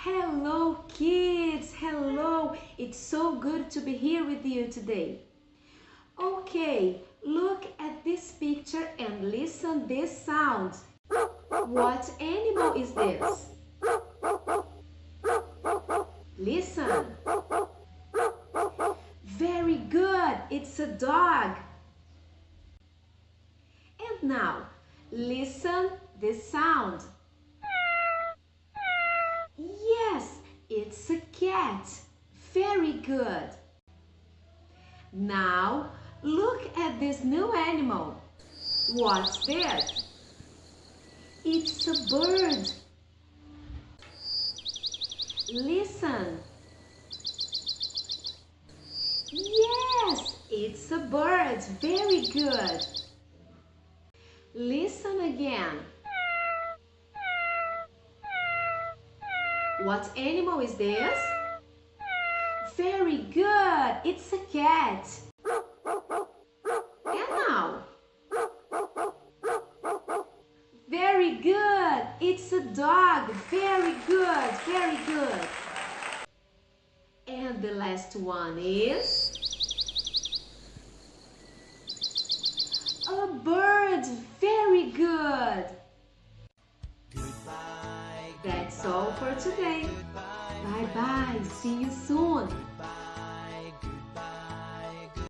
Hello kids, hello! It's so good to be here with you today. Okay, look at this picture and listen this sound. What animal is this? Listen. Very good, it's a dog. And now, listen this sound. Yes, it's a cat. Very good. Now, look at this new animal. What's this? It's a bird. Listen. Yes, it's a bird. Very good. Listen again. What animal is this? Very good. It's a cat. And now? Very good. It's a dog. Very good. Very good. And the last one is a bird. Very good. That's all for today. Bye bye. See you soon.